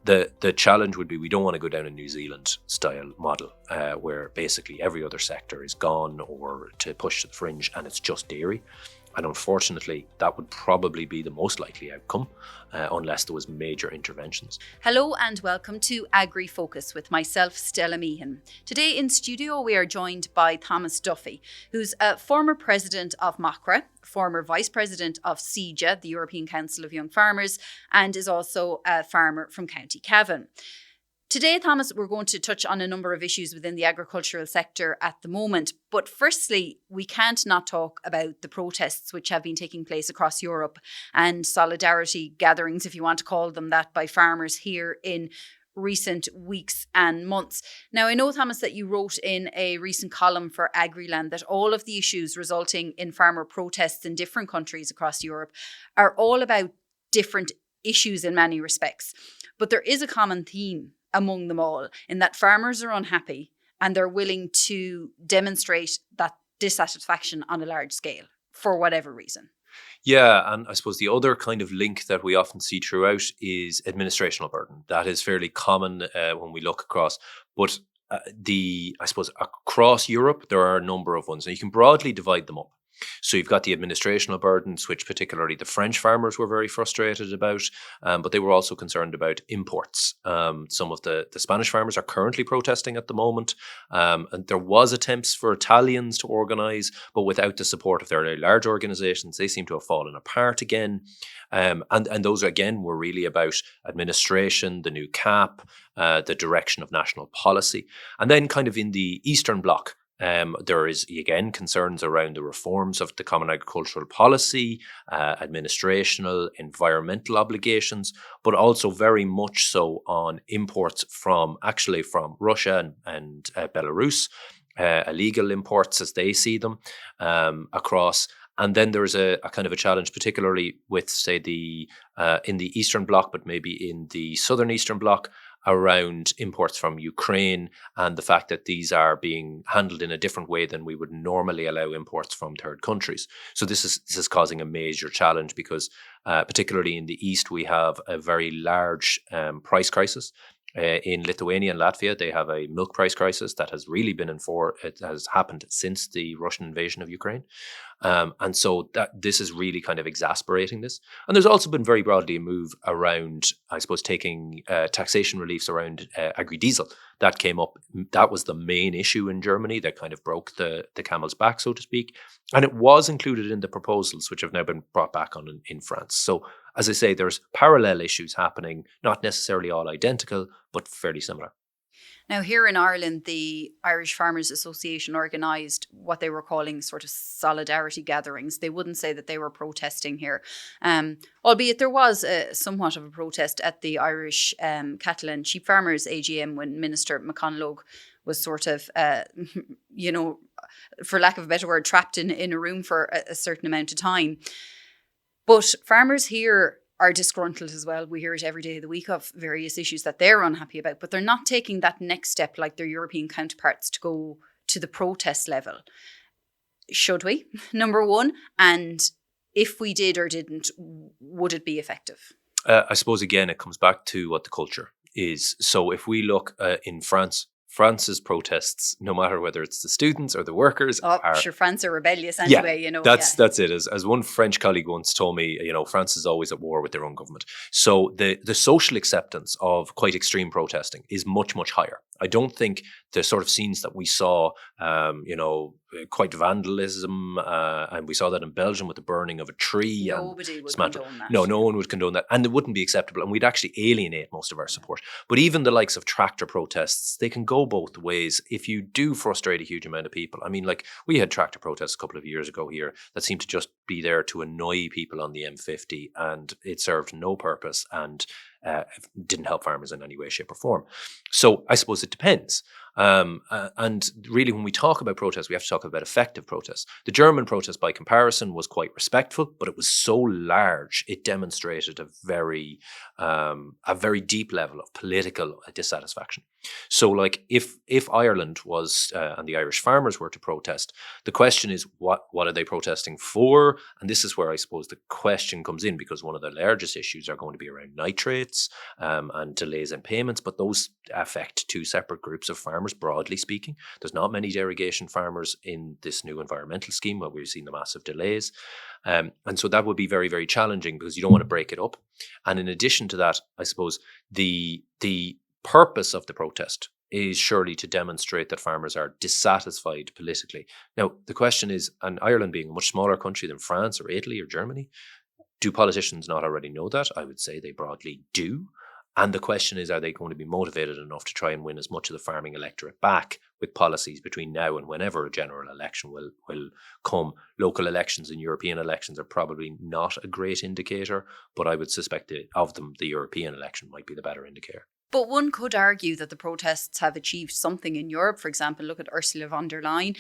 The challenge would be we don't want to go down a New Zealand style model where basically every other sector is gone or to push to the fringe and it's just dairy. And unfortunately, that would probably be the most likely outcome unless there was major interventions. Hello and welcome to AgriFocus with myself, Stella Meehan. Today in studio, we are joined by Thomas Duffy, who's a former president of Macra, former vice president of CEJA, the European Council of Young Farmers, and is also a farmer from County Cavan. Today, Thomas, we're going to touch on a number of issues within the agricultural sector at the moment. But firstly, we can't not talk about the protests which have been taking place across Europe and solidarity gatherings, if you want to call them that, by farmers here in recent weeks and months. Now, I know, Thomas, that you wrote in a recent column for Agriland that all of the issues resulting in farmer protests in different countries across Europe are all about different issues in many respects. But there is a common theme among them all, in that farmers are unhappy and they're willing to demonstrate that dissatisfaction on a large scale for whatever reason. Yeah, and I suppose the other kind of link that we often see throughout is administrational burden. That is fairly common when we look across. But I suppose across Europe, there are a number of ones. And you can broadly divide them up. So you've got the administrational burdens, which particularly the French farmers were very frustrated about, but they were also concerned about imports. Some of the Spanish farmers are currently protesting at the moment, and there was attempts for Italians to organise, but without the support of their very large organisations, they seem to have fallen apart again. And those, again, were really about administration, the new CAP, the direction of national policy. And then kind of in the Eastern Bloc, there is, again, concerns around the reforms of the Common Agricultural Policy, administrational, environmental obligations, but also very much so on imports from Russia and Belarus, illegal imports as they see them across. And then there's a kind of a challenge, particularly with, say, in the Eastern Bloc, but maybe in the Southern Eastern Bloc, around imports from Ukraine and the fact that these are being handled in a different way than we would normally allow imports from third countries. So this is causing a major challenge because particularly in the East, we have a very large price crisis. In Lithuania and Latvia, they have a milk price crisis that has really it has happened since the Russian invasion of Ukraine. And so this is really kind of exasperating this. And there's also been very broadly a move around, I suppose, taking taxation reliefs around agri-diesel. That came up. That was the main issue in Germany that kind of broke the camel's back, so to speak. And it was included in the proposals, which have now been brought back on in France. So, as I say, there's parallel issues happening, not necessarily all identical, but fairly similar. Now, here in Ireland, the Irish Farmers Association organised what they were calling sort of solidarity gatherings. They wouldn't say that they were protesting here, albeit there was somewhat of a protest at the Irish Cattle and Sheep Farmers AGM when Minister McConalogue was sort of, for lack of a better word, trapped in a room for a certain amount of time. But farmers here are disgruntled as well. We hear it every day of the week of various issues that they're unhappy about, but they're not taking that next step like their European counterparts to go to the protest level. Should we? Number one. And if we did or didn't, would it be effective? I suppose, again, it comes back to what the culture is. So if we look in France's protests, no matter whether it's the students or the workers, France are rebellious anyway. Yeah, that's it. As one French colleague once told me, France is always at war with their own government. So the social acceptance of quite extreme protesting is much, much higher. I don't think the sort of scenes that we saw, quite vandalism, and we saw that in Belgium with the burning of a tree. Nobody would condone that. No one would condone that. And it wouldn't be acceptable. And we'd actually alienate most of our support. But even the likes of tractor protests, they can go both ways. If you do frustrate a huge amount of people, I mean, like we had tractor protests a couple of years ago here that seemed to just be there to annoy people on the M50, and it served no purpose and didn't help farmers in any way, shape or form. So I suppose it depends. And really, when we talk about protests, we have to talk about effective protests. The German protest, by comparison, was quite respectful, but it was so large, it demonstrated a very deep level of political dissatisfaction. So, like, if Ireland was and the Irish farmers were to protest, the question is, what are they protesting for? And this is where I suppose the question comes in, because one of the largest issues are going to be around nitrates. markets and delays in payments, but those affect two separate groups of farmers, broadly speaking. There's not many derogation farmers in this new environmental scheme where we've seen the massive delays. And so that would be very, very challenging because you don't want to break it up. And in addition to that, I suppose the purpose of the protest is surely to demonstrate that farmers are dissatisfied politically. Now, the question is, and Ireland being a much smaller country than France or Italy or Germany, do politicians not already know that? I would say they broadly do. And the question is, are they going to be motivated enough to try and win as much of the farming electorate back with policies between now and whenever a general election will come? Local elections and European elections are probably not a great indicator, but I would suspect of them, the European election might be the better indicator. But one could argue that the protests have achieved something in Europe. For example, look at Ursula von der Leyen.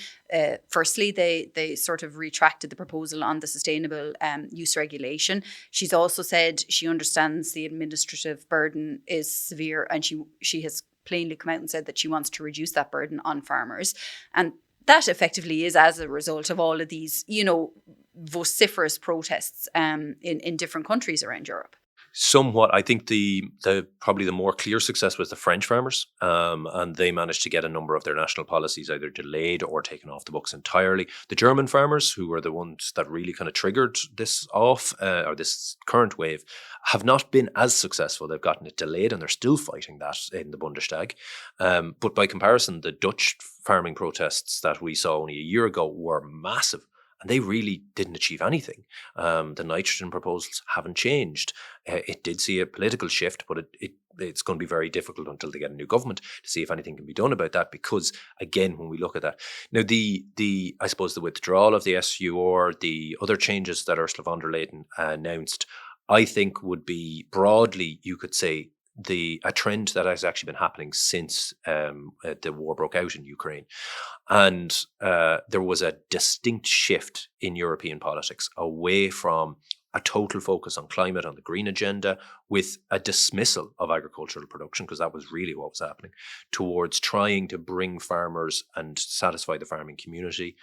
Firstly, they sort of retracted the proposal on the sustainable use regulation. She's also said she understands the administrative burden is severe, and she has plainly come out and said that she wants to reduce that burden on farmers. And that effectively is as a result of all of these, vociferous protests in different countries around Europe. Somewhat, I think the probably the more clear success was the French farmers, and they managed to get a number of their national policies either delayed or taken off the books entirely. The German farmers, who were the ones that really kind of triggered this off, or this current wave, have not been as successful. They've gotten it delayed, and they're still fighting that in the Bundestag. But by comparison, the Dutch farming protests that we saw only a year ago were massive. And they really didn't achieve anything. The nitrogen proposals haven't changed. It did see a political shift, but it's going to be very difficult until they get a new government to see if anything can be done about that. Because again, when we look at that now, I suppose the withdrawal of the SUR, the other changes that Ursula von der Leyen announced, I think would be broadly, you could say, a trend that has actually been happening since the war broke out in Ukraine. And there was a distinct shift in European politics away from a total focus on climate, on the green agenda, with a dismissal of agricultural production, because that was really what was happening, towards trying to bring farmers and satisfy the farming community.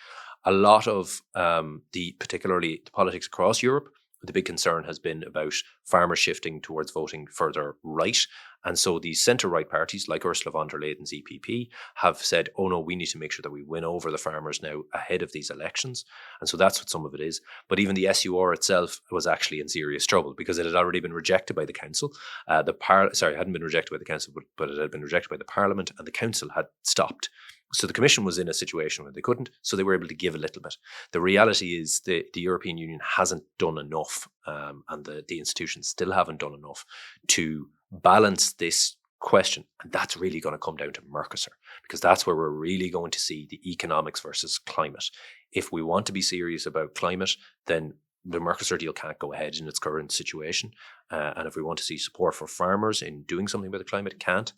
A lot of particularly the politics across Europe, the big concern has been about farmers shifting towards voting further right. And so these centre-right parties, like Ursula von der Leyen's EPP, have said, oh no, we need to make sure that we win over the farmers now ahead of these elections. And so that's what some of it is. But even the SUR itself was actually in serious trouble because it had already been rejected by the council. It hadn't been rejected by the council, but it had been rejected by the parliament, and the council had stopped. So the Commission was in a situation where they couldn't, so they were able to give a little bit. The reality is the European Union hasn't done enough, and the institutions still haven't done enough to balance this question. And that's really going to come down to Mercosur, because that's where we're really going to see the economics versus climate. If we want to be serious about climate, then the Mercosur deal can't go ahead in its current situation. And if we want to see support for farmers in doing something about the climate, it can't.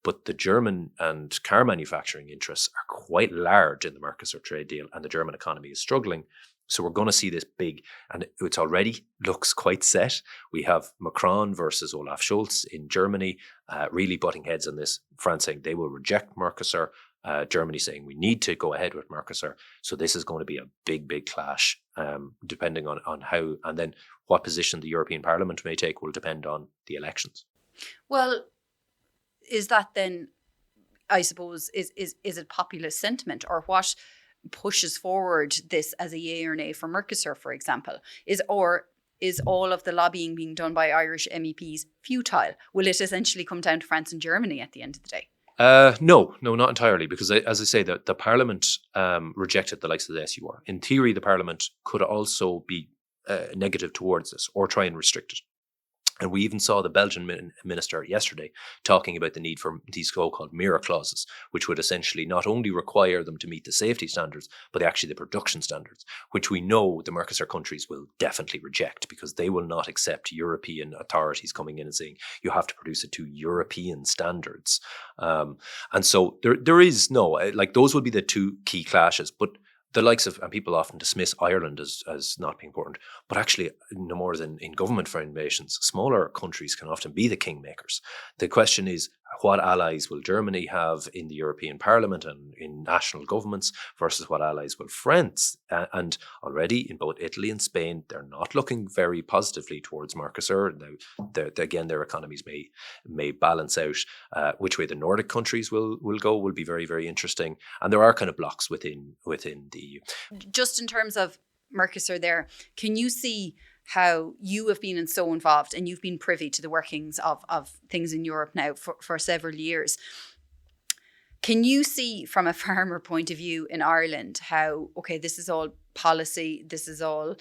But the German and car manufacturing interests are quite large in the Mercosur trade deal, and the German economy is struggling. So we're going to see this big, and it already looks quite set. We have Macron versus Olaf Scholz in Germany, really butting heads on this. France saying they will reject Mercosur. Germany saying we need to go ahead with Mercosur. So this is going to be a big, big clash, depending on how, and then what position the European Parliament may take will depend on the elections. Well, is that then, I suppose, is it populist sentiment, or what pushes forward this as a yay or nay for Mercosur, for example? Is all of the lobbying being done by Irish MEPs futile? Will it essentially come down to France and Germany at the end of the day? No, not entirely, because as I say, the Parliament rejected the likes of the SUR. In theory, the Parliament could also be negative towards this or try and restrict it. And we even saw the Belgian minister yesterday talking about the need for these so-called mirror clauses, which would essentially not only require them to meet the safety standards, but actually the production standards, which we know the Mercosur countries will definitely reject, because they will not accept European authorities coming in and saying you have to produce it to European standards. And so there is no, like, those would be the two key clashes. But the likes of, and people often dismiss Ireland as not being important, but actually, no more than in government formations, smaller countries can often be the kingmakers. The question is, what allies will Germany have in the European Parliament and in national governments versus what allies will France? And already in both Italy and Spain, they're not looking very positively towards Mercosur. Now, again, their economies may balance out. Which way the Nordic countries will go will be very, very interesting. And there are kind of blocks within the EU. Just in terms of Mercosur there, can you see how you have been so involved and you've been privy to the workings of things in Europe now for several years? Can you see from a farmer point of view in Ireland how, okay, this is all policy, this is all,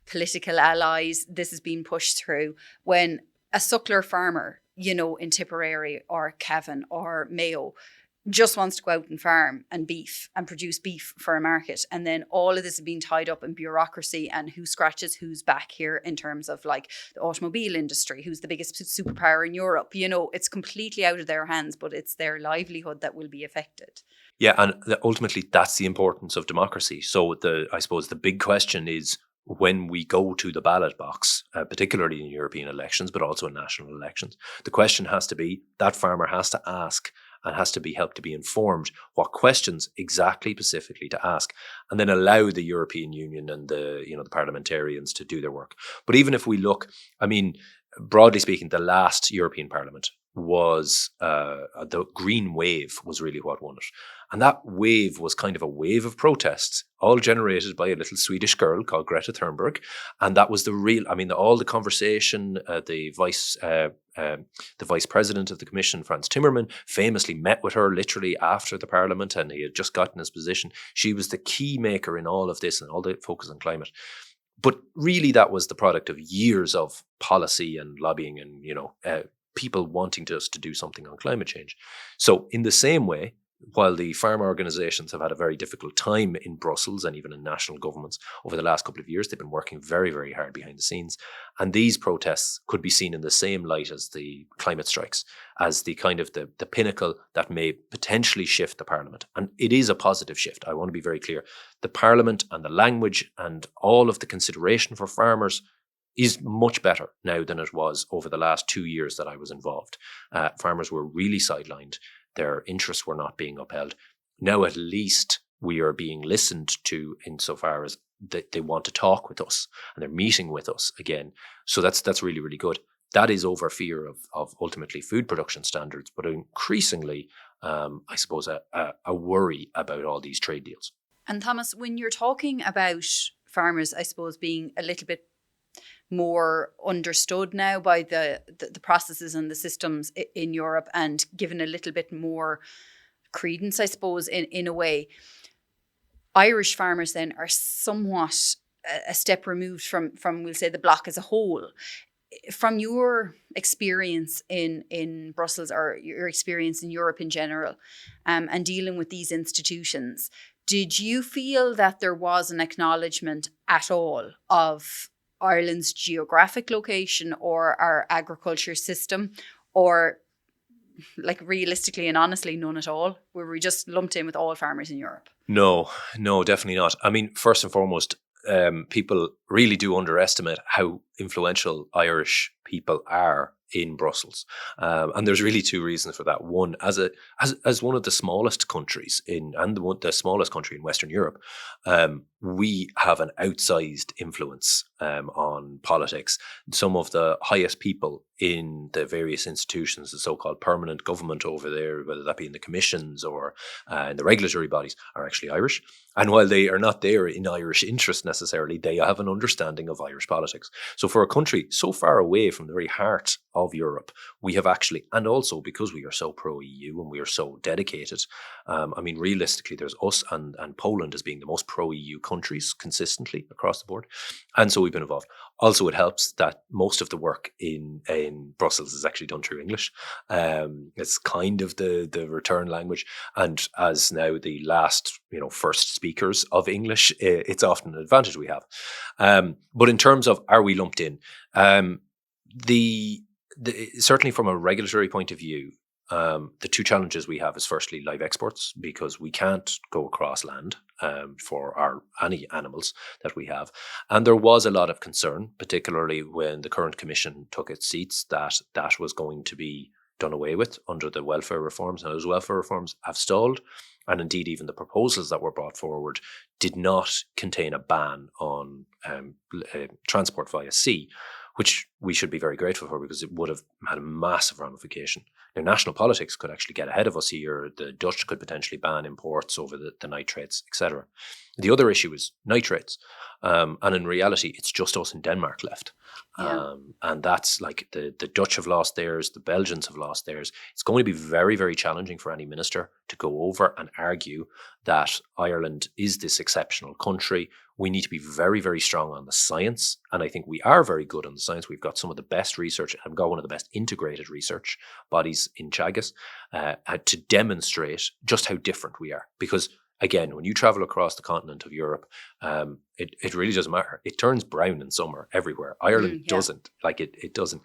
political allies, this is being pushed through, when a suckler farmer, in Tipperary or Cavan or Mayo just wants to go out and farm and produce beef for a market. And then all of this is being tied up in bureaucracy and who scratches who's back here in terms of like the automobile industry, who's the biggest superpower in Europe. It's completely out of their hands, but it's their livelihood that will be affected. Yeah, and ultimately that's the importance of democracy. So I suppose the big question is, when we go to the ballot box, particularly in European elections, but also in national elections, the question has to be, that farmer has to ask and has to be helped to be informed what questions exactly specifically to ask, and then allow the European Union and the parliamentarians to do their work. But even if we look, broadly speaking, the last European Parliament was the Green Wave was really what won it. And that wave was kind of a wave of protests, all generated by a little Swedish girl called Greta Thunberg. And that was all the conversation, the vice president of the Commission, Franz Timmermans, famously met with her literally after the Parliament, and he had just gotten his position. She was the key maker in all of this and all the focus on climate. But really that was the product of years of policy and lobbying and, people wanting us to do something on climate change. So in the same way, while the farm organisations have had a very difficult time in Brussels and even in national governments over the last couple of years, they've been working very, very hard behind the scenes. And these protests could be seen in the same light as the climate strikes, as the kind of the pinnacle that may potentially shift the Parliament. And it is a positive shift. I want to be very clear. The Parliament and the language and all of the consideration for farmers is much better now than it was over the last 2 years that I was involved. Farmers were really sidelined. Their interests were not being upheld. Now at least we are being listened to insofar as they want to talk with us and they're meeting with us again. So that's really, really good. That is over fear of ultimately food production standards, but increasingly, I suppose, a worry about all these trade deals. And Thomas, when you're talking about farmers, I suppose, being a little bit more understood now by the processes and the systems in Europe and given a little bit more credence, I suppose, in a way, Irish farmers then are somewhat a step removed from we'll say, the bloc as a whole. From your experience in Brussels or your experience in Europe in general, and dealing with these institutions, did you feel that there was an acknowledgement at all of Ireland's geographic location or our agriculture system, or like realistically and honestly none at all? Were we just lumped in with all farmers in Europe? No, definitely not. First and foremost, people really do underestimate how influential Irish people are in Brussels. And there's really two reasons for that. One, as one of the smallest countries the smallest country in Western Europe, we have an outsized influence on politics. Some of the highest people in the various institutions, the so-called permanent government over there, whether that be in the commissions or in the regulatory bodies, are actually Irish. And while they are not there in Irish interest necessarily, they have an understanding of Irish politics. So for a country so far away from the very heart of Europe, we have actually, and also because we are so pro-EU and we are so dedicated, realistically, there's us and Poland as being the most pro-EU countries consistently across the board. And so we've been involved. Also, it helps that most of the work in Brussels is actually done through English. It's kind of the return language. And as now the last, first speakers of English, it's often an advantage we have. But in terms of, are we lumped in? Certainly from a regulatory point of view, the two challenges we have is firstly live exports, because we can't go across land for any animals that we have. And there was a lot of concern, particularly when the current commission took its seats, that was going to be done away with under the welfare reforms, and those welfare reforms have stalled. And indeed, even the proposals that were brought forward did not contain a ban on transport via sea, which we should be very grateful for, because it would have had a massive ramification. Now, national politics could actually get ahead of us here. The Dutch could potentially ban imports over the nitrates, etc. The other issue is nitrates. And in reality, it's just us in Denmark left. Yeah. And that's like the Dutch have lost theirs, the Belgians have lost theirs. It's going to be very, very challenging for any minister to go over and argue that Ireland is this exceptional country. We need to be very, very strong on the science. And I think we are very good on the science. We've got some of the best research, and we've got one of the best integrated research bodies in Teagasc to demonstrate just how different we are. Because again, when you travel across the continent of Europe, it really doesn't matter. It turns brown in summer everywhere. Ireland doesn't. Like it doesn't.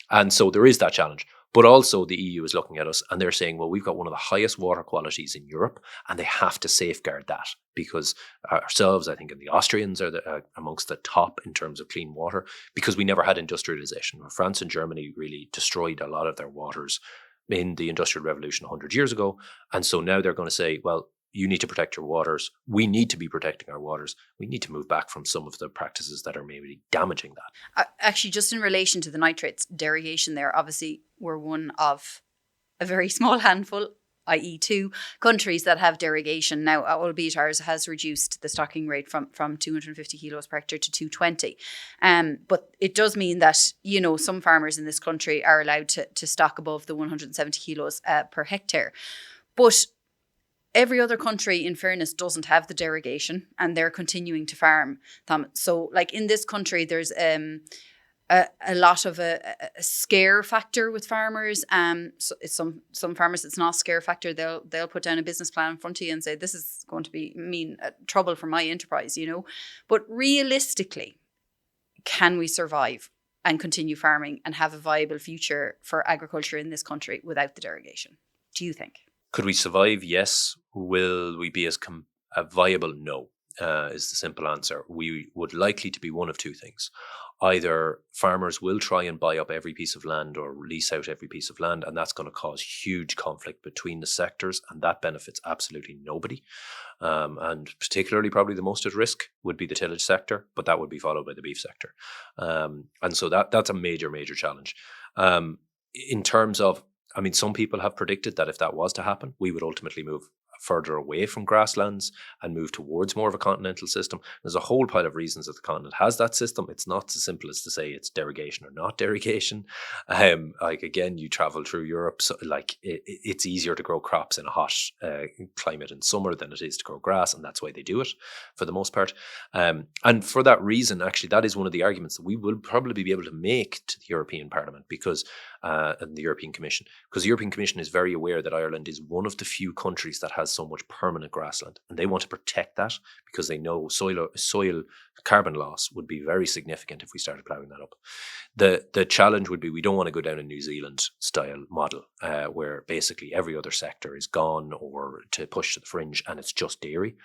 And so there is that challenge. But also the EU is looking at us and they're saying, well, we've got one of the highest water qualities in Europe, and they have to safeguard that, because ourselves, I think, and the Austrians are amongst the top in terms of clean water, because we never had industrialization. France and Germany really destroyed a lot of their waters in the Industrial Revolution 100 years ago. And so now they're going to say, well, you need to protect your waters. We need to be protecting our waters. We need to move back from some of the practices that are maybe damaging that. Actually, just in relation to the nitrates derogation there, obviously we're one of a very small handful, i.e. 2 countries that have derogation. Now, albeit ours has reduced the stocking rate from 250 kilos per hectare to 220. But it does mean that, you know, some farmers in this country are allowed to stock above the 170 kilos per hectare. But every other country, in fairness, doesn't have the derogation, and they're continuing to farm them. So, like in this country, there's a lot of a scare factor with farmers. So it's some farmers, it's not a scare factor. They'll put down a business plan in front of you and say, this is going to mean trouble for my enterprise, you know. But realistically, can we survive and continue farming and have a viable future for agriculture in this country without the derogation? Do you think? Could we survive? Yes. Will we be as viable? No, is the simple answer. We would likely to be one of 2 things. Either farmers will try and buy up every piece of land or lease out every piece of land, and that's going to cause huge conflict between the sectors, and that benefits absolutely nobody. And particularly probably the most at risk would be the tillage sector, but that would be followed by the beef sector. And so that's a major, major challenge. In terms of, I mean, some people have predicted that if that was to happen, we would ultimately move further away from grasslands and move towards more of a continental system. There's a whole pile of reasons that the continent has that system. It's not as simple as to say it's derogation or not derogation. Like again, you travel through Europe, so like it's easier to grow crops in a hot climate in summer than it is to grow grass, and that's why they do it for the most part. And for that reason, actually, that is one of the arguments that we will probably be able to make to the European Parliament, because and the European Commission, because the European Commission is very aware that Ireland is one of the few countries that has so much permanent grassland, and they want to protect that because they know soil carbon loss would be very significant if we started ploughing that up. The challenge would be, we don't want to go down a New Zealand style model where basically every other sector is gone or to push to the fringe and it's just dairy.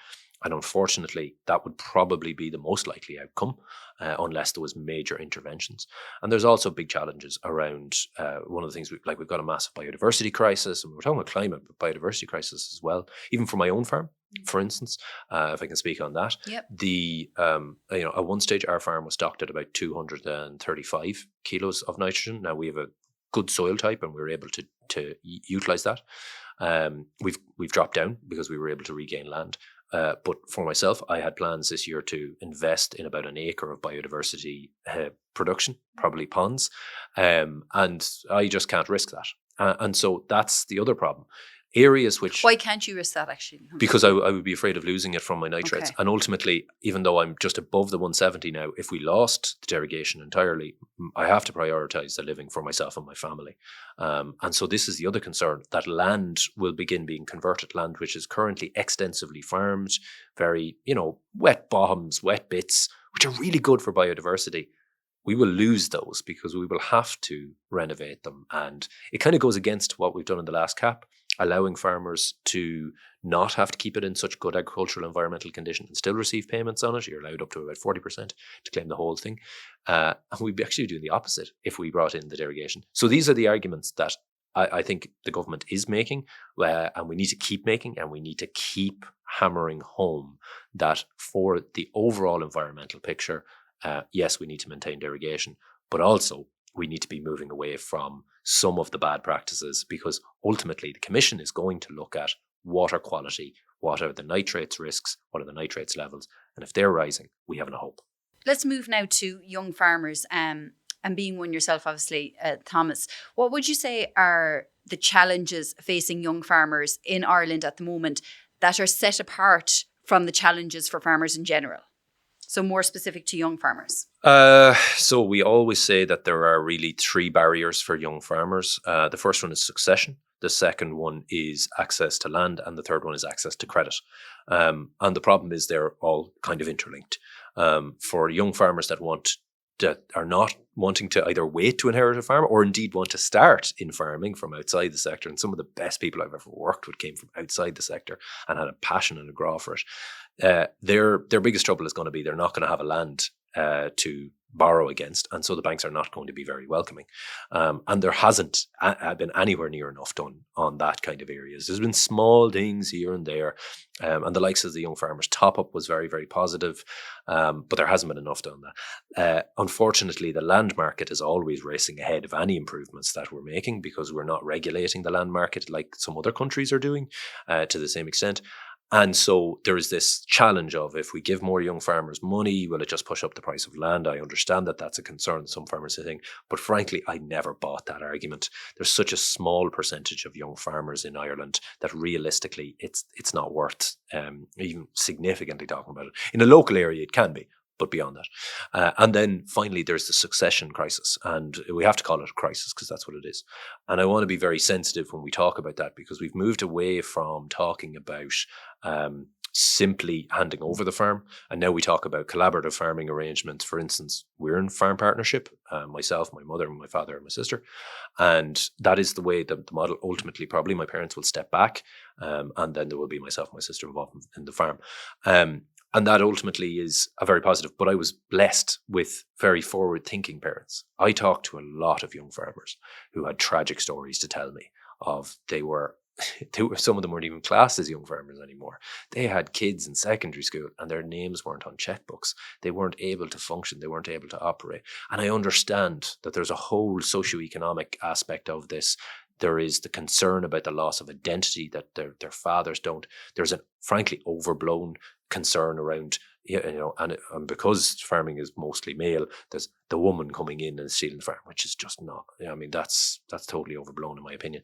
And unfortunately, that would probably be the most likely outcome unless there was major interventions. And there's also big challenges around one of the things, we've got a massive biodiversity crisis, and we're talking about climate, but biodiversity crisis as well. Even for my own farm, for instance, if I can speak on that, yep. At one stage our farm was stocked at about 235 kilos of nitrogen. Now we have a good soil type, and we were able to utilize that. We've dropped down because we were able to regain land. But for myself, I had plans this year to invest in about an acre of biodiversity production, probably ponds, and I just can't risk that. And so that's the other problem. Areas which... Why can't you risk that, actually? Because I would be afraid of losing it from my nitrates. Okay. And ultimately, even though I'm just above the 170 now, if we lost the derogation entirely, I have to prioritise the living for myself and my family. And so this is the other concern, that land will begin being converted, land which is currently extensively farmed, very, wet bottoms, wet bits, which are really good for biodiversity. We will lose those because we will have to renovate them. And it kind of goes against what we've done in the last CAP, allowing farmers to not have to keep it in such good agricultural environmental condition and still receive payments on it. You're allowed up to about 40% to claim the whole thing. And we'd be actually doing the opposite if we brought in the derogation. So these are the arguments that I think the government is making, and we need to keep making, and we need to keep hammering home that for the overall environmental picture, yes, we need to maintain derogation, but also we need to be moving away from some of the bad practices, because ultimately the Commission is going to look at water quality, what are the nitrates risks, what are the nitrates levels, and if they're rising, we have no hope. Let's move now to young farmers, and being one yourself, obviously, Thomas. What would you say are the challenges facing young farmers in Ireland at the moment that are set apart from the challenges for farmers in general? So more specific to young farmers. So we always say that there are really 3 barriers for young farmers. The first one is succession. The second one is access to land. And the third one is access to credit. And the problem is they're all kind of interlinked. For young farmers that are not wanting to either wait to inherit a farm or indeed want to start in farming from outside the sector. And some of the best people I've ever worked with came from outside the sector and had a passion and a graw for it. Their biggest trouble is going to be they're not going to have a land to borrow against, and so the banks are not going to be very welcoming. And there hasn't been anywhere near enough done on that kind of areas. There's been small things here and there, and the likes of the Young Farmers Top-Up was very, very positive, but there hasn't been enough done that. Unfortunately, the land market is always racing ahead of any improvements that we're making, because we're not regulating the land market like some other countries are doing to the same extent. And so there is this challenge of, if we give more young farmers money, will it just push up the price of land? I understand that that's a concern some farmers are saying, but frankly, I never bought that argument. There's such a small percentage of young farmers in Ireland that realistically it's not worth even significantly talking about it. In a local area, it can be, but beyond that. And then finally, there's the succession crisis. And we have to call it a crisis because that's what it is. And I want to be very sensitive when we talk about that, because we've moved away from talking about simply handing over the farm. And now we talk about collaborative farming arrangements. For instance, we're in farm partnership, myself, my mother, my father, and my sister. And that is the way that the model ultimately, probably my parents will step back. And then there will be myself and my sister involved in the farm. And that ultimately is a very positive. But I was blessed with very forward-thinking parents. I talked to a lot of young farmers who had tragic stories to tell me of. Some of them weren't even classed as young farmers anymore. They had kids in secondary school and their names weren't on checkbooks. They weren't able to function. They weren't able to operate. And I understand that there's a whole socioeconomic aspect of this. There is the concern about the loss of identity that their fathers don't. There's a frankly overblown concern around, and because farming is mostly male, there's the woman coming in and stealing the farm, which is just not. I mean, that's totally overblown in my opinion.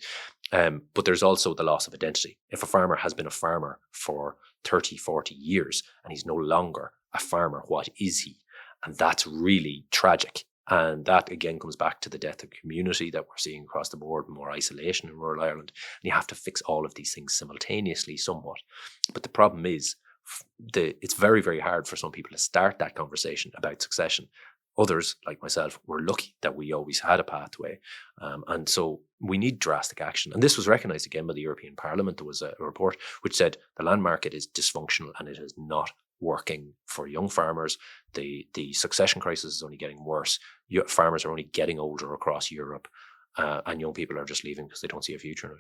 But there's also the loss of identity. If a farmer has been a farmer for 30, 40 years and he's no longer a farmer, what is he? And that's really tragic. And that again comes back to the death of community that we're seeing across the board, more isolation in rural Ireland. And you have to fix all of these things simultaneously somewhat. But the problem is, it's very, very hard for some people to start that conversation about succession. Others, like myself, were lucky that we always had a pathway. And so we need drastic action. And this was recognised again by the European Parliament. There was a report which said the land market is dysfunctional and it is not working for young farmers. The succession crisis is only getting worse. Farmers are only getting older across Europe, and young people are just leaving because they don't see a future in it.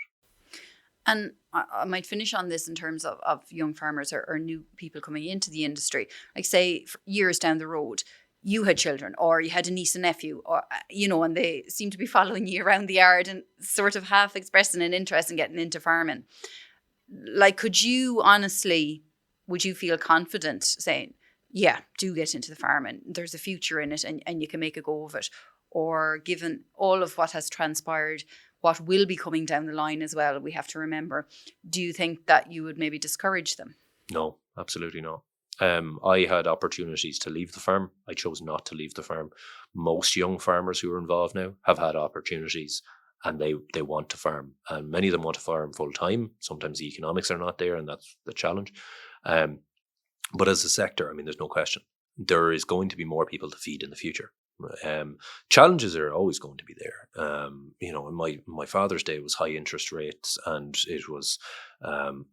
And I might finish on this in terms of young farmers or new people coming into the industry. Like say years down the road, you had children or you had a niece and nephew, or and they seem to be following you around the yard and sort of half expressing an interest in getting into farming. Like, would you feel confident saying, yeah, do get into the farming, there's a future in it and you can make a go of it? Or given all of what has transpired, what will be coming down the line as well, we have to remember, do you think that you would maybe discourage them? No, absolutely not. I had opportunities to leave the farm. I chose not to leave the farm. Most young farmers who are involved now have had opportunities and they want to farm. And many of them want to farm full time. Sometimes the economics are not there and that's the challenge. But as a sector, I mean, there's no question. There is going to be more people to feed in the future. Challenges are always going to be there. In my father's day, it was high interest rates and it was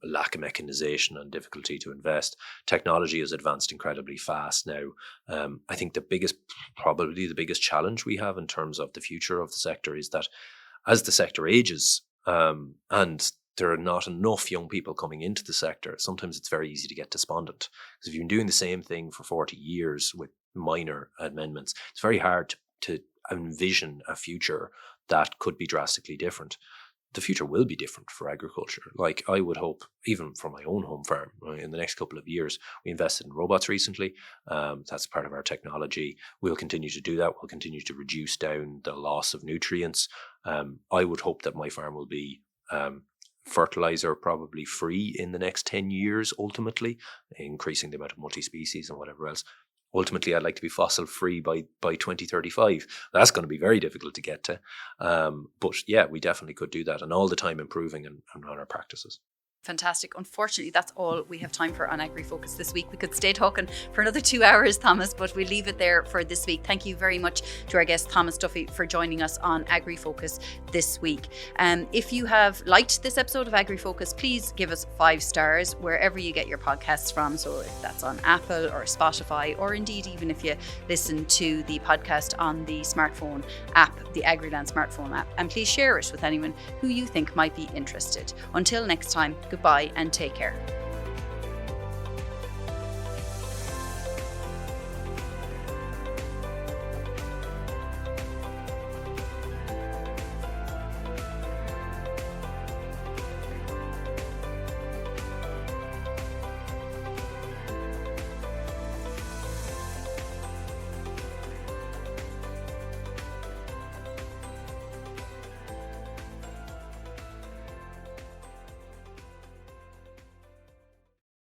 lack of mechanization and difficulty to invest. Technology has advanced incredibly fast now. I think probably the biggest challenge we have in terms of the future of the sector is that as the sector ages, and there are not enough young people coming into the sector, sometimes it's very easy to get despondent. Because if you've been doing the same thing for 40 years with minor amendments, it's very hard to envision a future that could be drastically different. The future will be different for agriculture. Like, I would hope, even for my own home farm, in the next couple of years, we invested in robots recently. That's part of our technology. We'll continue to do that. We'll continue to reduce down the loss of nutrients. I would hope that my farm will be fertilizer probably free in the next 10 years, ultimately, increasing the amount of multi-species and whatever else. Ultimately, I'd like to be fossil free by 2035. That's going to be very difficult to get to. But yeah, we definitely could do that, and all the time improving on our practices. Fantastic. Unfortunately, that's all we have time for on AgriFocus this week. We could stay talking for another 2 hours, Thomas, but we'll leave it there for this week. Thank you very much to our guest, Thomas Duffy, for joining us on AgriFocus this week. If you have liked this episode of AgriFocus, please give us 5 stars wherever you get your podcasts from. So if that's on Apple or Spotify, or indeed even if you listen to the podcast on the smartphone app, the Agriland smartphone app. And please share it with anyone who you think might be interested. Until next time, goodbye and take care.